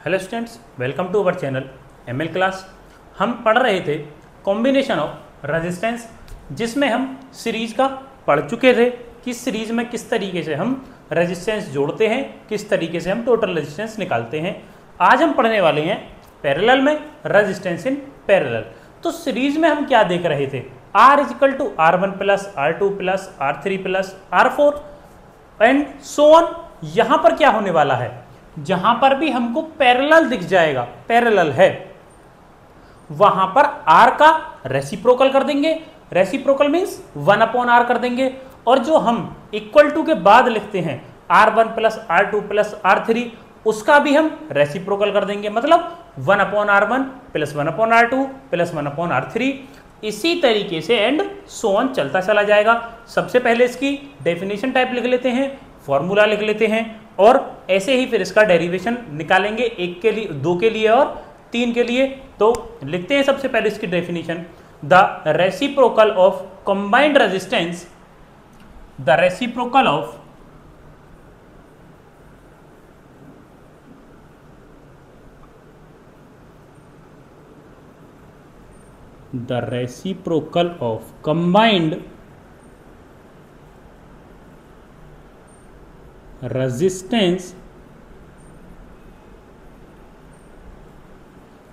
Hello students, welcome to our channel ML class. हम पढ़ रहे थे कॉम्बिनेशन ऑफ रेजिस्टेंस, जिसमें हम सीरीज का पढ़ चुके थे कि सीरीज में किस तरीके से हम रेजिस्टेंस जोड़ते हैं, किस तरीके से हम टोटल रेजिस्टेंस निकालते हैं। आज हम पढ़ने वाले हैं पैरेलल में रेजिस्टेंस इन पैरेलल। तो सीरीज में हम क्या देख रहे थे, R is equal to R1 plus R2 plus R3 plus R4 and so on. यहाँ पर क्या होने वाला है, जहां पर भी हमको पैरेलल दिख जाएगा, पैरेलल है, वहां पर R का रेसिप्रोकल कर देंगे। रेसिप्रोकल मीन्स 1/R कर देंगे। और जो हम इक्वल टू के बाद लिखते हैं R1 plus R2 plus R3, उसका भी हम रेसिप्रोकल कर देंगे, मतलब 1/R1 plus 1/R2 plus 1/R3। इसी तरीके से एंड सो ऑन चलता चला जाएगा। सबसे पहले इसकी डेफिनेशन टाइप लिख लेते हैं, फॉर्मूला लिख लेते हैं, और ऐसे ही फिर इसका डेरिवेशन निकालेंगे, एक के लिए, दो के लिए और तीन के लिए। तो लिखते हैं सबसे पहले इसकी definition, the reciprocal of combined resistance, the reciprocal of the reciprocal of combined resistance,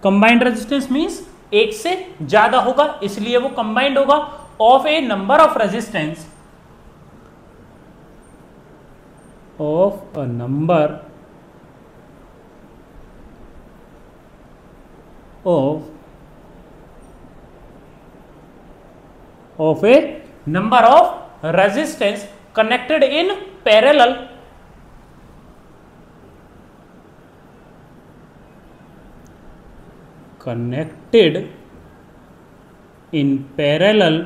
combined resistance means एक से ज्यादा होगा, इसलिए वो कंबाइंड होगा, of A number of resistance, of a number of a number of resistance connected in parallel, connected in parallel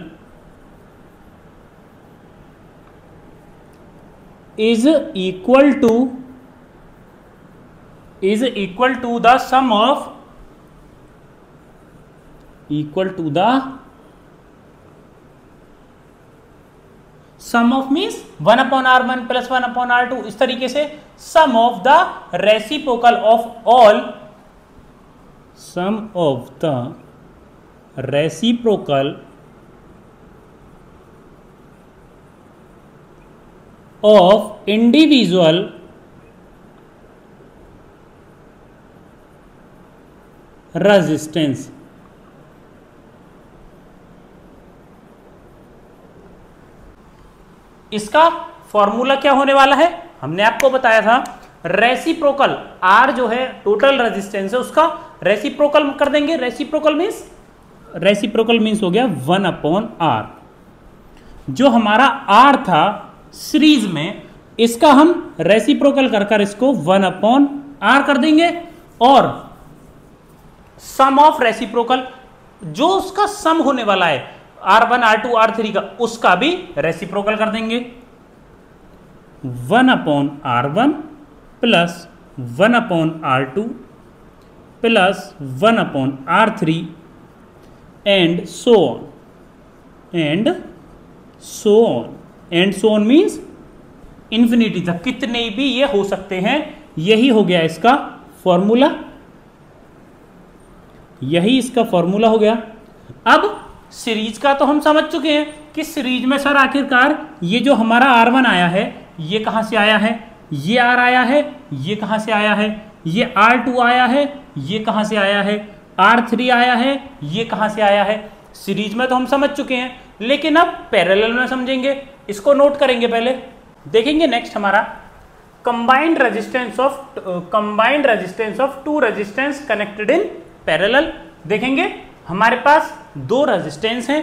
is equal to the sum of, equal to the sum of means 1/R1 plus 1/R2, इस तरीके से sum of the reciprocal of all, sum of the reciprocal of individual resistance. इसका formula क्या होने वाला है, हमने आपको बताया था, रेसिप्रोकल R जो है टोटल रेजिस्टेंस है, उसका रेसिप्रोकल कर देंगे। रेसिप्रोकल मीन्स हो गया 1/R। जो हमारा R था सीरीज में, इसका हम रेसिप्रोकल कर इसको 1/R कर देंगे, और सम ऑफ रेसिप्रोकल, जो उसका सम होने वाला है R1 R2 R3 का, उसका भी रेसिप्रोकल कर देंगे। 1/R1 plus 1/R2 plus 1/R3 and so on, and so on, and so on means infinity तक, कितने भी ये हो सकते हैं। यही हो गया इसका फॉर्मूला, यही इसका फॉर्मूला हो गया। अब सीरीज का तो हम समझ चुके हैं कि सीरीज में सर आखिरकार ये जो हमारा R1 आया है, ये कहां से आया है, ये R आया है, ये कहां से आया है, ये R2 आया है, ये कहां से आया है, R3 आया है, ये कहां से आया है। सीरीज में तो हम समझ चुके हैं, लेकिन अब पैरेलल में समझेंगे, इसको नोट करेंगे। पहले देखेंगे नेक्स्ट हमारा combined resistance of two resistance connected in parallel. देखेंगे हमारे पास दो रेजिस्टेंस हैं,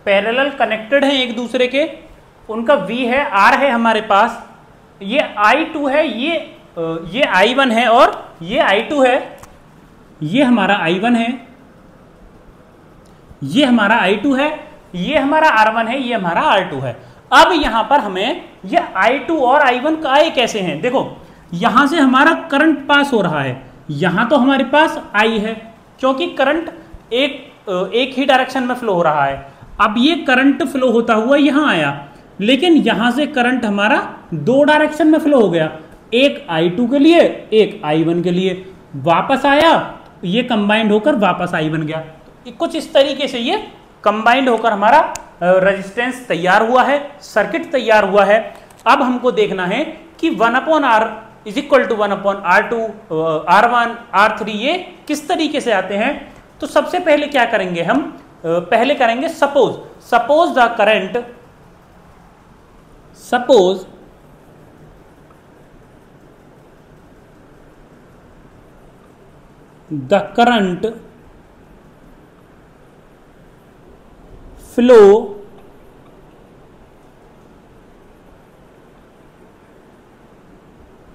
पैरेलल कनेक्टेड हैं एक दूसरे के, उनका V है, R है हमारे पास, ये I2 है, ये I1 है, और ये I2 है, ये हमारा I1 है, ये हमारा I2 है, ये हमारा R1 है, ये हमारा R2 है। अब यहां पर हमें ये I2 और I1 का आए कैसे हैं, देखो यहां से हमारा करंट पास हो रहा है, यहां तो हमारे पास I है, क्योंकि करंट एक ही डायरेक्शन में फ्लो हो रहा है। अब ये करंट फ्लो होता हुआ यहां आया, लेकिन यहां से करंट हमारा दो डायरेक्शन में फ्लो हो गया, एक I2 के लिए, एक I1 के लिए। वापस आया, ये कंबाइंड होकर वापस I बन गया। तो कुछ इस तरीके से ये कंबाइंड होकर हमारा रेजिस्टेंस तैयार हुआ है, सर्किट तैयार हुआ है। अब हमको देखना है कि 1/R is equal to 1/R2, R1, R3 ये किस तरीके से आते हैं। तो सबसे पहले क्या करेंगे हम, पहले करेंगे suppose the current, suppose the current flow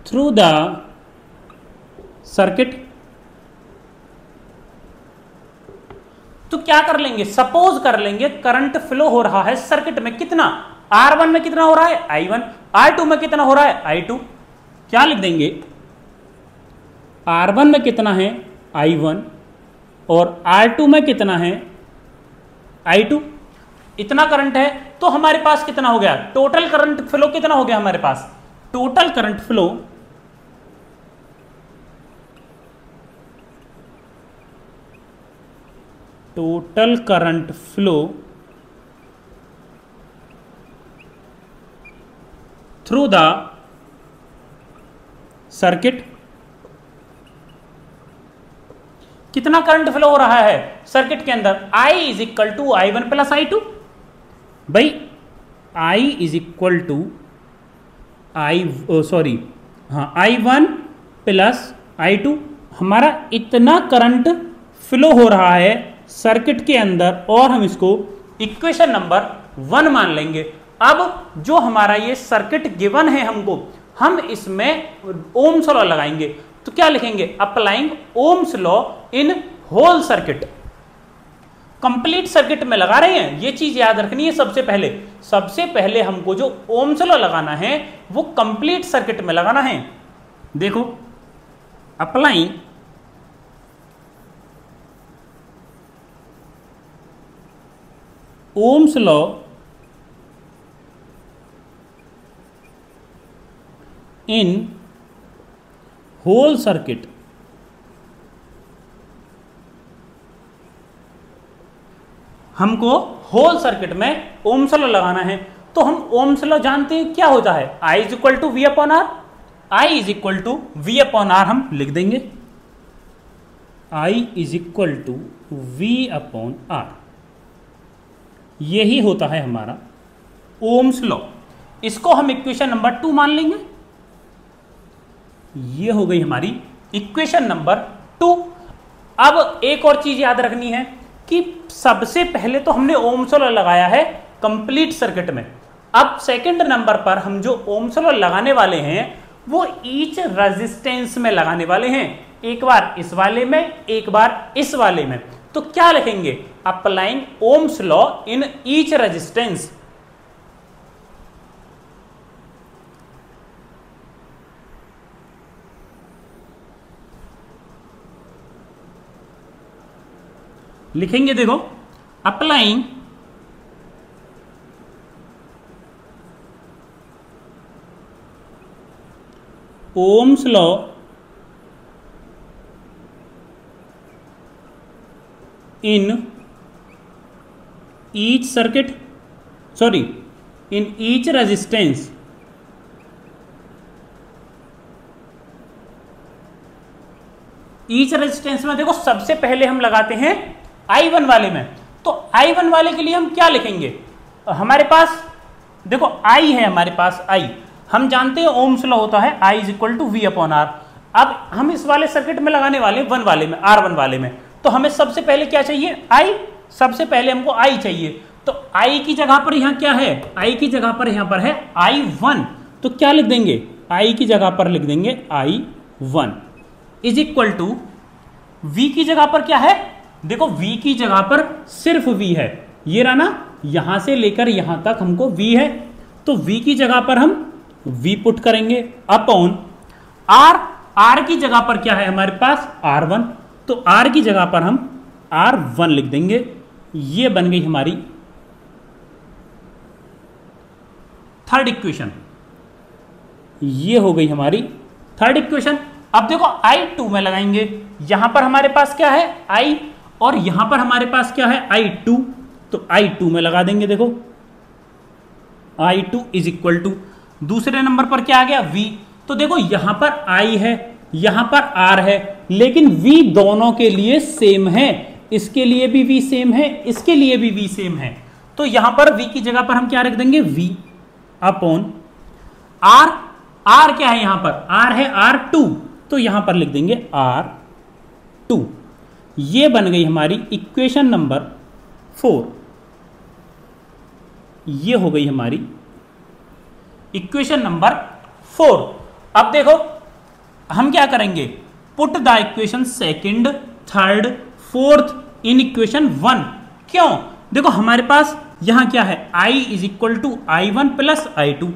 through the circuit. तो क्या कर लेंगे, सपोज कर लेंगे करंट फ्लो हो रहा है सर्किट में, कितना, R1 में कितना हो रहा है I1, R2 में कितना हो रहा है I2। क्या लिख देंगे, R1 में कितना है I1 और R2 में कितना है I2। इतना करंट है तो हमारे पास कितना हो गया, टोटल करंट फ्लो कितना हो गया हमारे पास, total current flow through the circuit. कितना करंट फ्लो हो रहा है सर्किट के अंदर, I is equal to I1 plus I2। भाई I is equal to I1 plus I2। हमारा इतना करंट फ्लो हो रहा है सर्किट के अंदर और हम इसको इक्वेशन नंबर 1 मान लेंगे। अब जो हमारा ये सर्किट गिवन है हमको, हम इसमें ओम्स लॉ लगाएंगे। तो क्या लिखेंगे, applying Ohm's law in whole circuit. Complete circuit में लगा रहे हैं, ये चीज याद रखनी है। सबसे पहले हमको जो ओम्स लॉ लगाना है वो कंप्लीट सर्किट में लगाना है। देखो, applying Ohm's law in whole circuit. हमको होल सर्किट में ओम्स लॉ लगाना है। तो हम ओम्स लॉ जानते हैं, क्या होता है, I is equal to V upon R. I is equal to V upon R हम लिख देंगे, I is equal to V upon R. यही होता है हमारा ओम्स लॉ। इसको हम इक्वेशन नंबर 2 मान लेंगे। ये हो गई हमारी इक्वेशन नंबर 2। अब एक और चीज याद रखनी है कि सबसे पहले तो हमने ओम्स लॉ लगाया है कंप्लीट सर्किट में। अब सेकंड नंबर पर हम जो ओम्स लॉ लगाने वाले हैं वो ईच रेजिस्टेंस में लगाने वाले हैं, एक बार इस वाले में, एक बार इस वाले में। तो क्या लिखेंगे, applying Ohm's law in each resistance. लिखेंगे, देखो, applying Ohm's law in each circuit, in each resistance. Each resistance में देखो सबसे पहले हम लगाते हैं I1 वाले में। तो I1 वाले के लिए हम क्या लिखेंगे, हमारे पास देखो I है, हमारे पास I, हम जानते हैं ओम्स लॉ होता है I is equal to V upon R. अब हम इस वाले सर्किट में लगाने वाले 1 वाले में, R1 वाले में। तो हमें सबसे पहले क्या चाहिए, I। सबसे पहले हमको I चाहिए। तो I की जगह पर यहां क्या है, I की जगह पर यहां पर है I1। तो क्या लिख देंगे, I की जगह पर लिख देंगे I1 is equal to V की जगह पर क्या है, देखो V की जगह पर सिर्फ V है, ये रहा ना, यहां से लेकर यहां तक हमको V है। तो V की जगह पर हम V पुट करेंगे अपॉन R। R की जगह पर क्या है हमारे पास R1। तो R की जगह पर हम R1 लिख देंगे। ये बन गई हमारी थर्ड इक्वेशन। ये हो गई हमारी थर्ड इक्वेशन। अब देखो I2 में लगाएंगे, यहां पर हमारे पास क्या है I और यहां पर हमारे पास क्या है I2, तो I2 में लगा देंगे। देखो I2 इज इक्वल टू दूसरे नंबर पर क्या आ गया V। तो देखो यहां पर I है, यहां पर R है, लेकिन V दोनों के लिए सेम है, इसके लिए भी V सेम है, इसके लिए भी V सेम है। तो यहां पर V की जगह पर हम क्या रख देंगे V अपॉन R। R क्या है यहां पर, R है R2, तो यहां पर लिख देंगे R2। ये बन गई हमारी इक्वेशन नंबर 4। ये हो गई हमारी इक्वेशन नंबर 4। अब देखो हम क्या करेंगे, put the equation second, third, fourth in equation 1। क्यों, देखो हमारे पास यहां क्या है I is equal to I1 plus I2।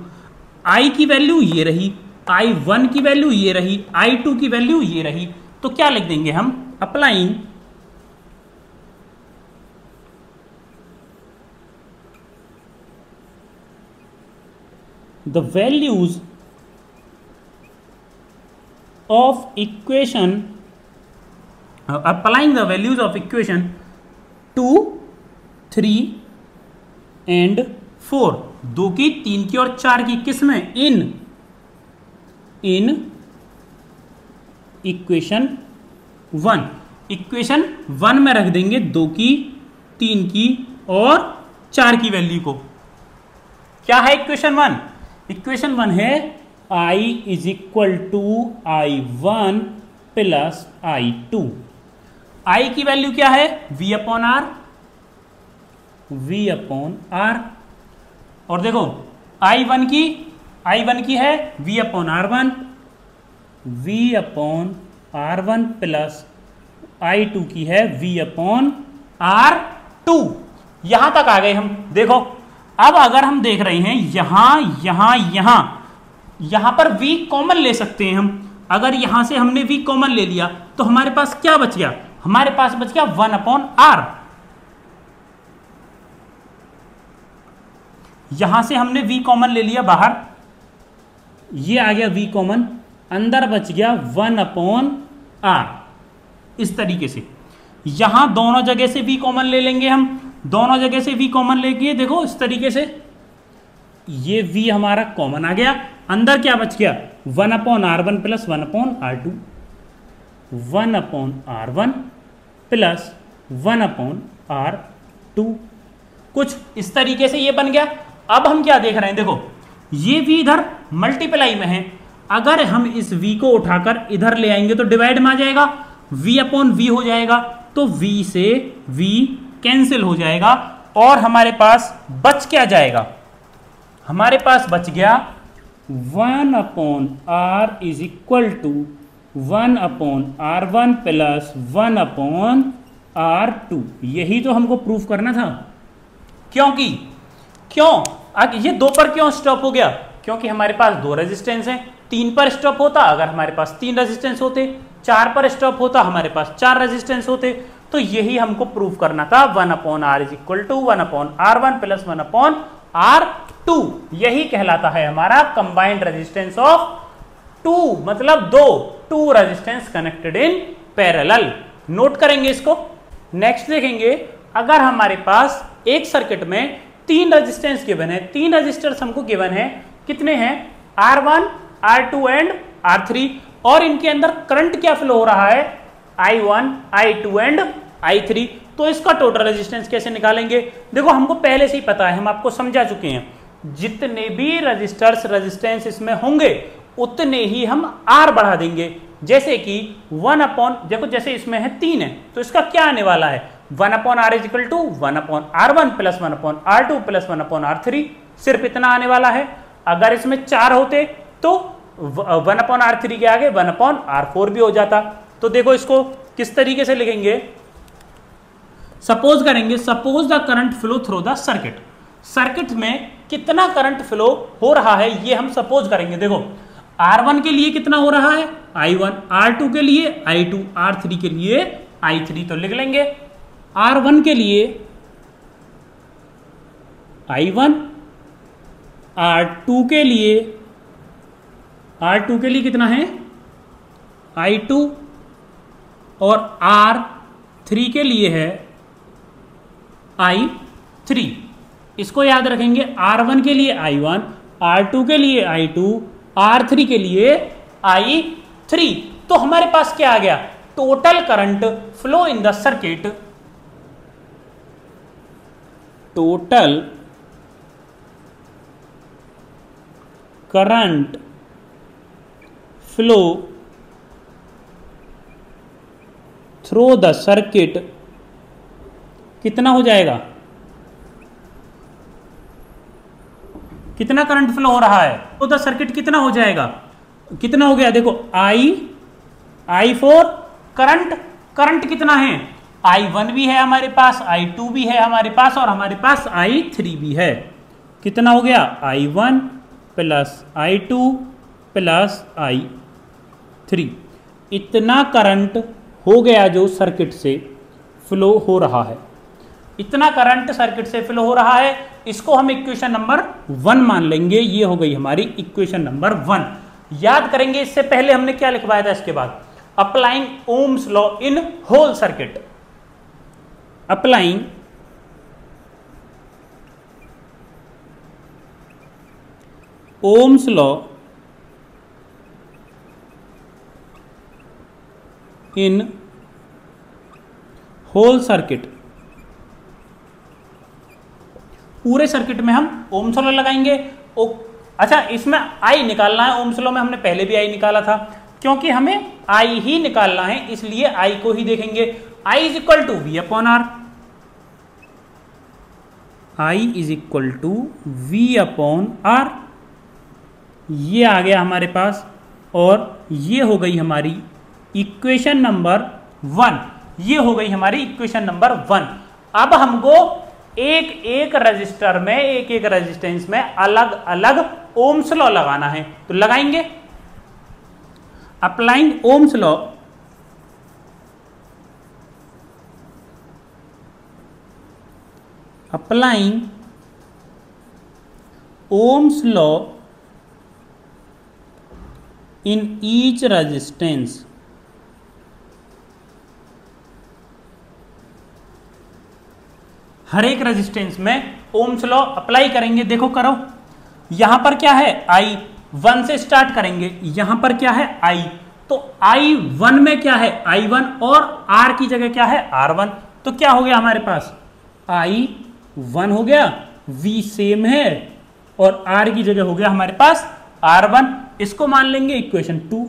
I की वैल्यू ये रही, I1 की वैल्यू ये रही, I2 की वैल्यू ये रही। तो क्या लिख देंगे हम, applying the values of equation, applying the values of equation 2, 3 and 4, 2 की, 3 की और 4 की, किस में, इन इक्वेशन 1। इक्वेशन 1 में रख देंगे 2 की, 3 की और 4 की वैल्यू को। क्या है इक्वेशन 1, इक्वेशन 1 है I is equal to I1 plus I2। I की वैल्यू क्या है V upon R, V upon R। और देखो I1 की है V upon R1, V upon R1 plus I2 की है V अपॉन R2। यहां तक आ गए हम। देखो अब अगर हम देख रहे हैं यहां पर V कॉमन ले सकते हैं हम। अगर यहां से हमने V कॉमन ले लिया तो हमारे पास क्या बच गया, हमारे पास बच गया 1 अपॉन R। यहां से हमने V कॉमन ले लिया बाहर, ये आ गया V कॉमन, अंदर बच गया 1 अपॉन R। इस तरीके से यहां दोनों जगह से V कॉमन ले लेंगे हम, दोनों जगह से V कॉमन लेंगे। देखो इस तरीके से ये V हमारा कॉमन आ गया, अंदर क्या बच गया 1 upon R1 plus 1 upon R2, 1 upon R1 plus 1 upon R2। कुछ इस तरीके से ये बन गया। अब हम क्या देख रहे हैं, देखो ये V इधर मल्टीप्लाई में है, अगर हम इस V को उठाकर इधर ले आएंगे तो डिवाइड में आ जाएगा, V अपॉन V हो जाएगा, तो V से V कैंसिल हो जाएगा और हमारे पास बच क्या जाएगा, हमारे पास बच गया 1 upon R is equal to 1 upon R1 plus 1 upon R2। यही तो हमको प्रूफ करना था। क्यों ये 2 पर क्यों स्टॉप हो गया, क्योंकि हमारे पास 2 रेजिस्टेंस हैं। 3 पर स्टॉप होता अगर हमारे पास 3 रेजिस्टेंस होते, 4 पर स्टॉप होता हमारे पास 4 रेजिस्टेंस होते। तो यही हमको प्रूफ करना था, 1 upon R is equal to 1 upon R1 plus 1 upon R2। यही कहलाता है हमारा कंबाइंड रेजिस्टेंस ऑफ 2, मतलब 2 resistance connected in parallel. Note करेंगे इसको। नेक्स्ट देखेंगे, अगर हमारे पास एक सर्किट में 3 रेजिस्टेंस गिवन है, 3 रेजिस्टर्स हमको गिवन है, कितने हैं R1, R2 एंड R3, और इनके अंदर करंट क्या फ्लो हो रहा है I1, I2 एंड I3। तो इसका टोटल रेजिस्टेंस कैसे निकालेंगे, देखो हमको पहले से ही पता है, हम आपको समझा चुके हैं, जितने भी रजिस्टर्स रेजिस्टेंस इसमें होंगे उतने ही हम R बढ़ा देंगे। जैसे कि 1 अपॉन, देखो जैसे इसमें है 3 है तो इसका क्या आने वाला है 1 upon R is equal to 1 upon R1 plus 1 upon R2 plus 1 upon R3, सिर्फ इतना आने वाला है। अगर इसमें 4 होते तो 1 अपॉन R3 के आगे 1 अपॉन R4 भी हो जाता। तो देखो इसको किस तरीके से लिखेंगे, सपोज करेंगे, suppose the current flow through the circuit. Circuit में कितना करंट फ्लो हो रहा है ये हम सपोज करेंगे। देखो R1 के लिए कितना हो रहा है I1, R2 के लिए I2, R3 के लिए I3। तो लिख लेंगे R1 के लिए I1, R2 के लिए कितना है I2 और R3 के लिए है I3। इसको याद रखेंगे, R1 के लिए I1, R2 के लिए I2, R3 के लिए I3। तो हमारे पास क्या आ गया, total current flow in the circuit, total current flow through the circuit कितना हो जाएगा, कितना करंट फ्लो हो रहा है, तो द सर्किट कितना हो जाएगा, कितना हो गया, देखो I4 करंट कितना है, I1 भी है हमारे पास, I2 भी है हमारे पास, और हमारे पास I3 भी है। कितना हो गया, I1 plus I2 plus I3। इतना करंट हो गया जो सर्किट से फ्लो हो रहा है, इतना करंट सर्किट से फ्लो हो रहा है। इसको हम इक्वेशन नंबर 1 मान लेंगे। ये हो गई हमारी इक्वेशन नंबर 1। याद करेंगे, इससे पहले हमने क्या लिखवाया था, इसके बाद applying Ohm's law in whole circuit, applying Ohm's law in whole circuit. पूरे सर्किट में हम ओम्स लॉ लगाएंगे। अच्छा, इसमें आई निकालना है, ओम्स लॉ में हमने पहले भी आई निकाला था, क्योंकि हमें आई ही निकालना है इसलिए आई को ही देखेंगे। I is equal to V upon R, I is equal to V upon R, ये आ गया हमारे पास, और ये हो गई हमारी इक्वेशन नंबर 1। ये हो गई हमारी इक्वेशन नंबर 1। अब हमको एक एक रजिस्टर में, एक एक रेजिस्टेंस में अलग अलग ओम्स लॉ लगाना है, तो लगाएंगे। Applying Ohm's law, applying Ohm's law in each resistance, हर एक रेजिस्टेंस में ओम्स लॉ अप्लाई करेंगे। देखो करो, यहां पर क्या है, I1 से स्टार्ट करेंगे, यहां पर क्या है I, तो I1 में क्या है I1, और R की जगह क्या है R1, तो क्या हो गया हमारे पास I1 हो गया, V सेम है, और R की जगह हो गया हमारे पास R1। इसको मान लेंगे इक्वेशन 2।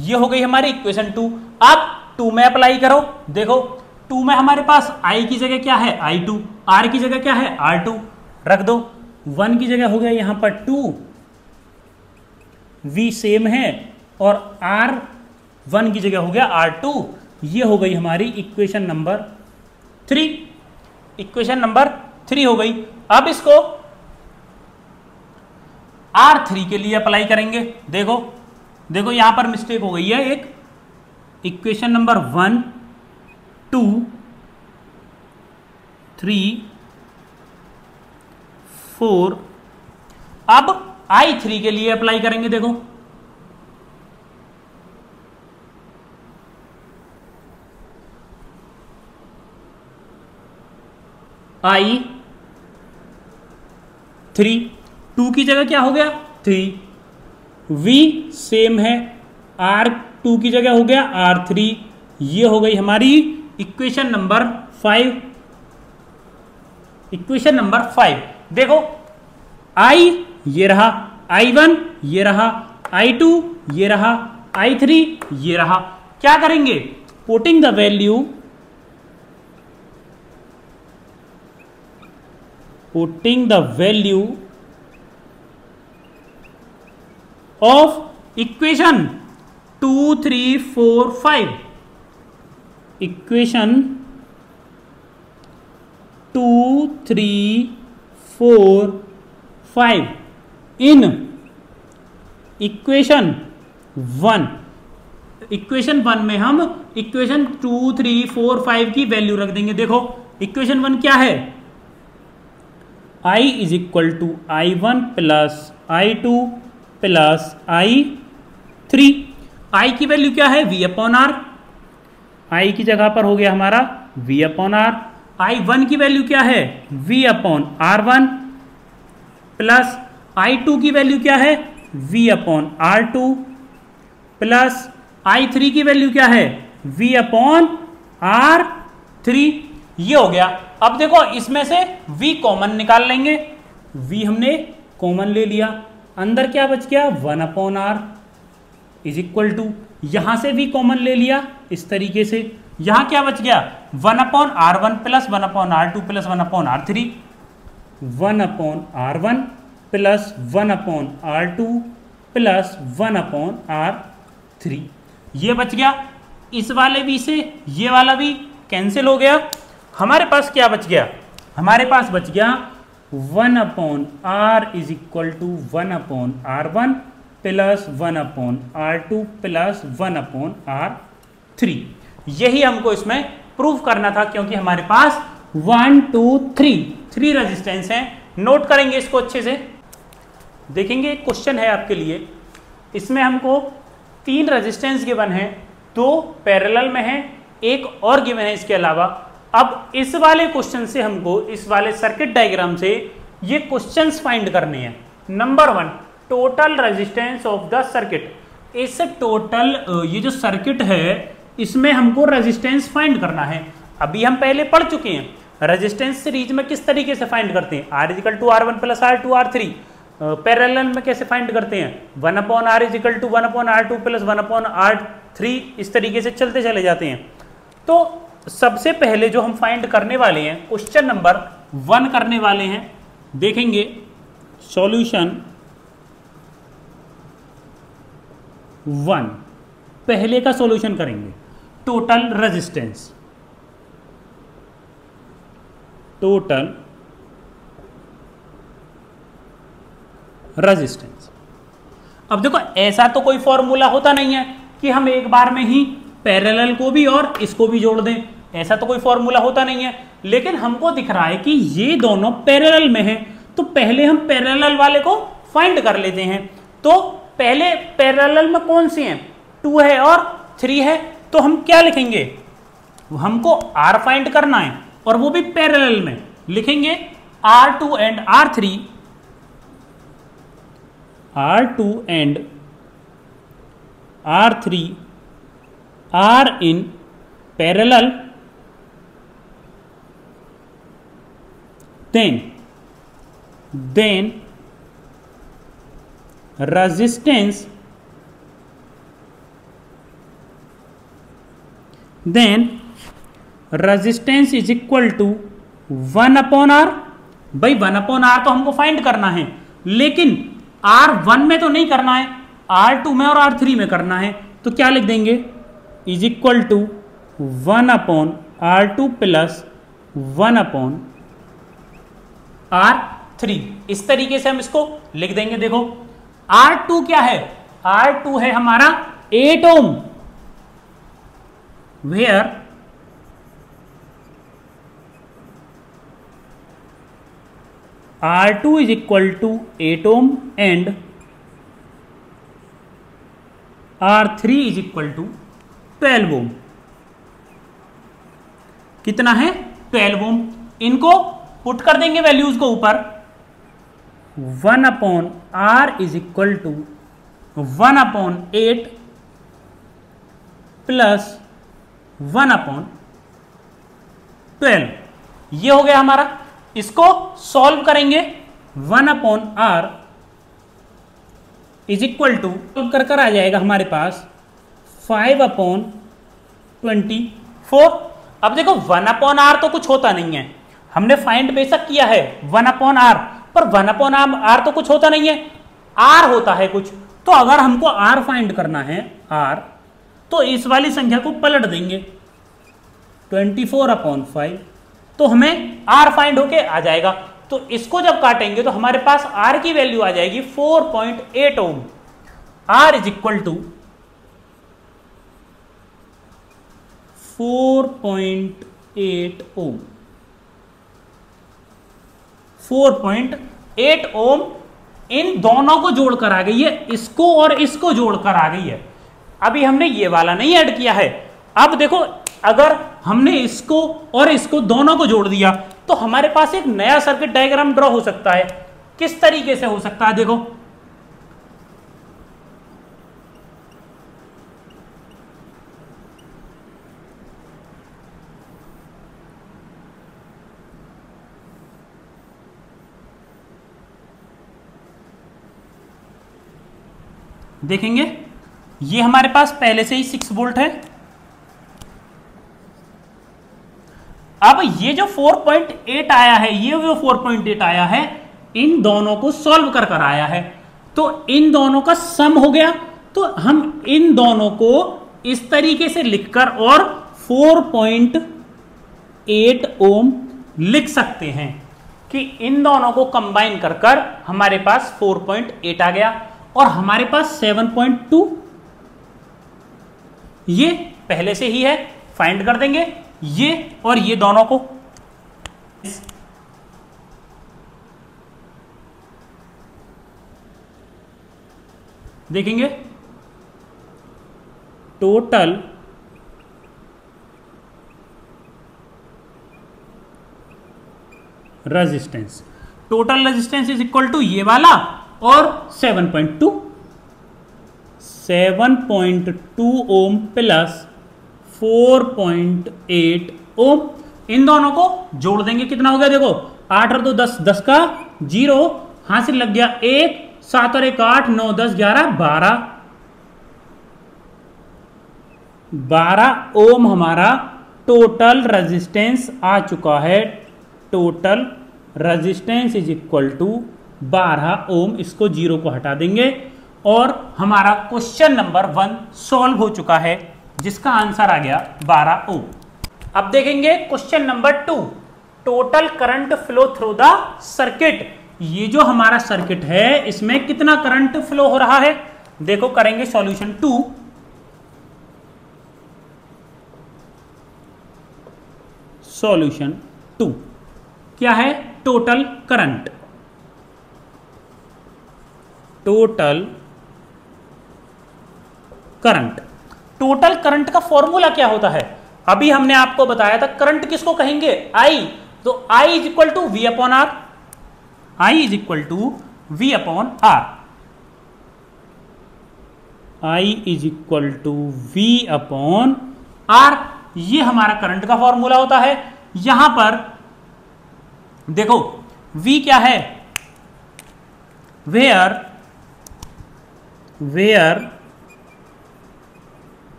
ये हो गई हमारी इक्वेशन 2। अब 2 में अप्लाई करो, देखो 2 में हमारे पास I की जगह क्या है I2, R की जगह क्या है R2, रख दो। 1 की जगह हो गया यहां पर 2, V सेम है, और R1 की जगह हो गया R2। ये हो गई हमारी इक्वेशन नंबर 3। इक्वेशन नंबर 3 हो गई। अब इसको R3 के लिए अप्लाई करेंगे। देखो देखो यहां पर मिस्टेक हो गई है एक, इक्वेशन नंबर 1 2 3 4। अब I3 के लिए अप्लाई करेंगे। देखो I3, 2 की जगह क्या हो गया 3, V सेम है, R2 की जगह हो गया R3। ये हो गई हमारी इक्वेशन नंबर 5। इक्वेशन नंबर 5 देखो, I ये रहा, I1 ये रहा, I2 ये रहा, I3 ये रहा। क्या करेंगे, putting the value, putting the value of equation 2 3 4 5, equation 2 3 4 5 in equation 1। Equation 1 में हम इक्वेशन 2 3 4 5 की वैल्यू रख देंगे। देखो इक्वेशन 1 क्या है, I is equal to I1 plus I2 plus I3। I की वैल्यू क्या है V अपॉन आर, आई की जगह पर हो गया हमारा V upon R. I one की वैल्यू क्या है V upon R one, plus I two की वैल्यू क्या है V upon R two, plus I three की वैल्यू क्या है V अपॉन आर थ्री। ये हो गया। अब देखो इसमें से V कॉमन निकाल लेंगे, V हमने कॉमन ले लिया, अंदर क्या बच गया 1 upon R is equal to, यहां से V कॉमन ले लिया इस तरीके से, यहां क्या बच गया 1 upon R one plus 1 upon R two plus 1 upon R three, 1 upon R one plus 1 upon R two plus 1 upon R three. ये बच गया। इस वाले V से ये वाला V कैंसिल हो गया। हमारे पास क्या बच गया, हमारे पास बच गया 1 upon R is equal to 1 upon R one plus 1 upon R two plus 1 upon R three. यही हमको इसमें प्रूव करना था, क्योंकि हमारे पास 1 2 3 रेजिस्टेंस हैं। नोट करेंगे इसको अच्छे से, देखेंगे क्वेश्चन है आपके लिए, इसमें हमको 3 रेजिस्टेंस गिवन है, 2 पैरेलल में है, एक और गिवन है इसके अलावा। अब इस वाले क्वेश्चन से हमको, इस वाले सर्किट डायग्राम से ये क्वेश्चंस फाइंड करने हैं। Number 1 total resistance of the circuit. इस टोटल ये जो सर्किट है इसमें हमको रेजिस्टेंस फाइंड करना है। अभी हम पहले पढ़ चुके हैं रेजिस्टेंस सीरीज में किस तरीके से फाइंड करते हैं, R is equal to R1 plus R2 R3। Parallel में कैसे फाइंड करते हैं 1 upon R is equal to 1 upon R2 plus 1 upon R3, इस तरीके से चलते चले जाते हैं। तो सबसे पहले जो हम फाइंड करने वाले हैं, क्वेश्चन नंबर 1 करने वाले हैं, देखेंगे सॉल्यूशन 1। पहले का सॉल्यूशन करेंगे, टोटल रेजिस्टेंस, टोटल रेजिस्टेंस। अब देखो ऐसा तो कोई फॉर्मूला होता नहीं है कि हम एक बार में ही पैरेलल को भी और इसको भी जोड़ दें, ऐसा तो कोई फॉर्मूला होता नहीं है। लेकिन हमको दिख रहा है कि ये दोनों पैरेलल में हैं, तो पहले हम पैरेलल वाले को फाइंड कर लेते हैं। तो पहले पैरेलल में कौन से हैं, 2 है और 3 है, तो हम क्या लिखेंगे, हमको R फाइंड करना है और वो भी पैरेलल में। लिखेंगे R2 and R3, R2 and R3 are in parallel, then resistance, is equal to 1 upon R। भाई 1 upon R तो हमको फाइंड करना है, लेकिन R1 में तो नहीं करना है, R2 में और R3 में करना है। तो क्या लिख देंगे, is equal to 1 upon R2 plus 1 upon R3। इस तरीके से हम इसको लिख देंगे। देखो R2 क्या है, R2 है हमारा 8 ohm, where R2 is equal to 8 ohm and R3 is equal to 12 ohm. कितना है 12 ओम। इनको पुट कर देंगे वैल्यूज को ऊपर। 1 upon R is equal to 1 upon 8 plus 1 upon 12। ये हो गया हमारा। इसको सॉल्व करेंगे। 1 upon R is equal to कर आ जाएगा हमारे पास 5 अपॉन 24। अब देखो 1 अपॉन R तो कुछ होता नहीं है, हमने फाइंड बेशक किया है 1 अपॉन R, पर 1 अपॉन R तो कुछ होता नहीं है, R होता है कुछ। तो अगर हमको R फाइंड करना है R, तो इस वाली संख्या को पलट देंगे 24 अपॉन 5, तो हमें R फाइंड होके आ जाएगा। तो इसको जब काटेंगे तो हमारे पास R की वैल्यू आ जाएगी 4.8 ओम। R इज इक्वल टू 4.8 ओम। 4.8 ओम इन दोनों को जोड़कर आ गई है, इसको और इसको जोड़कर आ गई है। अभी हमने ये वाला नहीं ऐड किया है। अब देखो, अगर हमने इसको और इसको दोनों को जोड़ दिया तो हमारे पास एक नया सर्किट डायग्राम ड्रॉ हो सकता है। किस तरीके से हो सकता है, देखो देखेंगे, ये हमारे पास पहले से ही 6 वोल्ट है। अब ये जो 4.8 आया है, ये जो 4.8 आया है, इन दोनों को सॉल्व कर कर आया है, तो इन दोनों का सम हो गया। तो हम इन दोनों को इस तरीके से लिखकर और 4.8 ओम लिख सकते हैं कि इन दोनों को कंबाइन कर कर हमारे पास 4.8 आ गया और हमारे पास 7.2 ये पहले से ही है, फाइंड कर देंगे ये और ये दोनों को। देखेंगे total resistance, total resistance is equal to ये वाला और 7.2 ओम प्लस 4.8 ओम, इन दोनों को जोड़ देंगे, कितना हो गया देखो, 8 और 2 10, 10 का 0, हासिल लग गया 1, 7 और 1 8, 9 10 11 12 ओम हमारा टोटल रेजिस्टेंस आ चुका है। Total resistance is equal to 12 ohm, इसको 0 को हटा देंगे और हमारा क्वेश्चन नंबर 1 सॉल्व हो चुका है, जिसका आंसर आ गया 12 ओम। अब देखेंगे question number 2, total current flow through the circuit. ये जो हमारा सर्किट है इसमें कितना करंट फ्लो हो रहा है, देखो करेंगे सॉल्यूशन 2। सॉल्यूशन 2 क्या है, total current, total current. Total current का फॉर्मूला क्या होता है, अभी हमने आपको बताया था करंट किसको कहेंगे, I, तो I is equal to V upon R, I is equal to V upon R, I is equal to V upon R, ये हमारा करंट का फॉर्मूला होता है। यहां पर देखो V क्या है, where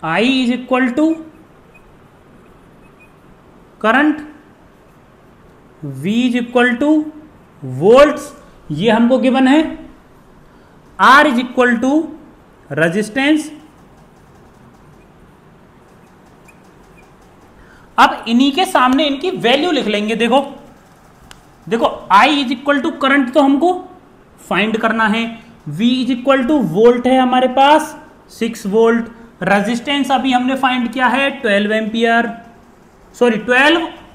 I is equal to current, V is equal to volts, ये हमको गिवन है, R is equal to resistance. अब इन्हीं के सामने इनकी वैल्यू लिख लेंगे। देखो I is equal to current तो हमको फाइंड करना है, V is equal to volt है हमारे पास 6 वोल्ट, रेजिस्टेंस अभी हमने फाइंड किया है 12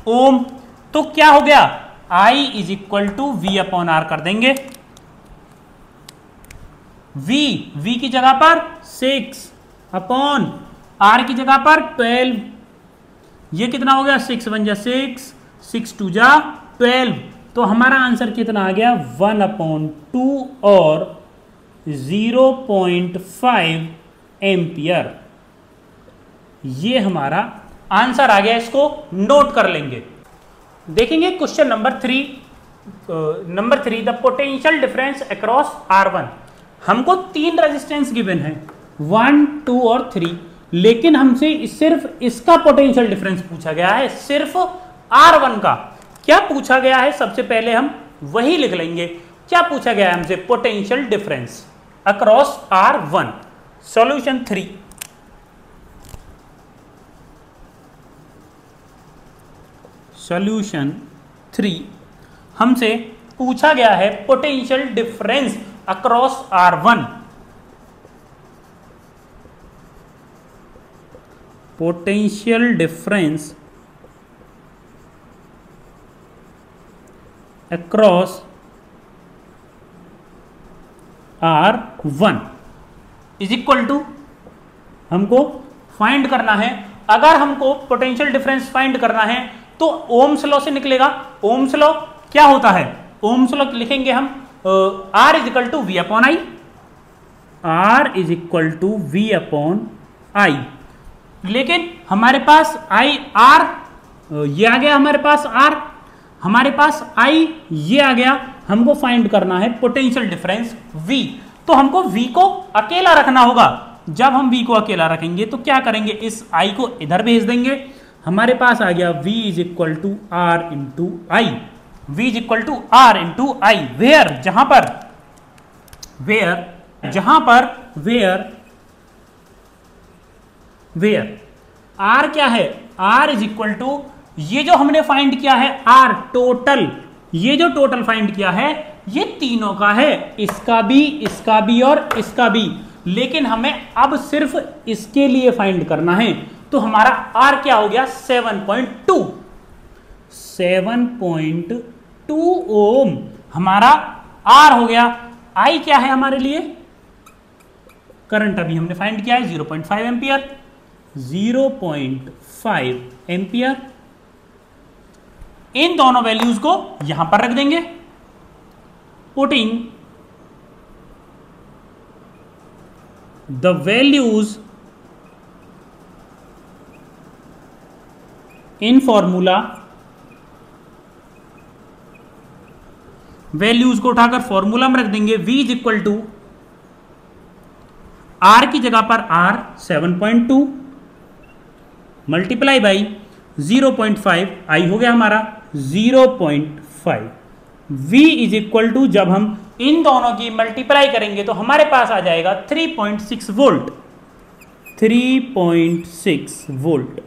ओम, तो क्या हो गया, I is equal to V upon R कर देंगे। V की जगह पर 6 अपॉन R की जगह पर 12, ये कितना हो गया, 6 1 जा 6, 6 2 जा 12, तो हमारा आंसर कितना आ गया 1/2 और 0.5 एम्पियर, ये हमारा आंसर आ गया। इसको नोट कर लेंगे। देखेंगे question number 3, the potential difference across R1। हमको 3 रेजिस्टेंस गिवन है 1 2 और 3, लेकिन हमसे सिर्फ इसका पोटेंशियल डिफरेंस पूछा गया है, सिर्फ R1 का। क्या पूछा गया है, सबसे पहले हम वही लिख लेंगे। क्या पूछा गया है हमसे, potential difference across R1। Solution 3 हमसे पूछा गया है potential difference across R1। Potential difference across R1 is equal to हमको फाइंड करना है। अगर हमको पोटेंशियल डिफरेंस फाइंड करना है तो ओम्स लॉ से निकलेगा। ओम्स लॉ क्या होता है? ओम्स लॉ लिखेंगे हम R is equal to V upon I. R is equal to V upon I. लेकिन हमारे पास आई R ये आ गया, हमारे पास R, हमारे पास I ये आ गया। हमको फाइंड करना है पोटेंशियल डिफरेंस V। तो हमको V को अकेला रखना होगा। जब हम V को अकेला रखेंगे तो क्या करेंगे, इस I को इधर भेज देंगे। हमारे पास आ गया V is equal to R into I. V is equal to R into I. Where जहां पर R क्या है? R इज इक्वल टू ये जो हमने फाइंड किया है R टोटल, ये जो टोटल फाइंड किया है ये तीनों का है, इसका भी और इसका भी। लेकिन हमें अब सिर्फ इसके लिए फाइंड करना है। तो हमारा R क्या हो गया? 7.2 ओम हमारा R हो गया। I क्या है हमारे लिए? करंट अभी हमने फाइंड किया है 0.5 एम्पियर। 0.5 एम्पियर। इन दोनों वैल्यूज को यहां पर रख देंगे। Putting the values in formula, values को उठाकर फॉर्मूला में रख देंगे। V is equal to R की जगह पर R 7.2 मल्टीप्लाई बाई 0.5, I हो गया हमारा 0.5। V इज इक्वल टू जब हम इन दोनों की मल्टीप्लाई करेंगे तो हमारे पास आ जाएगा 3.6 वोल्ट। 3.6 वोल्ट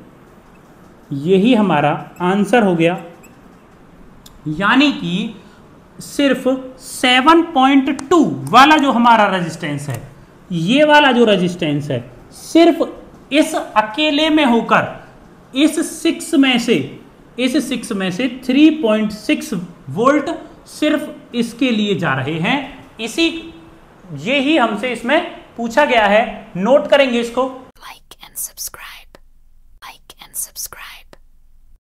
यही हमारा आंसर हो गया। यानी कि सिर्फ 7.2 वाला जो हमारा रेजिस्टेंस है, ये वाला जो रेजिस्टेंस है, सिर्फ इस अकेले में होकर इस 6 में से 3.6 वोल्ट सिर्फ इसके लिए जा रहे हैं। ये ही हमसे इसमें पूछा गया है। नोट करेंगे इसको। Like and subscribe.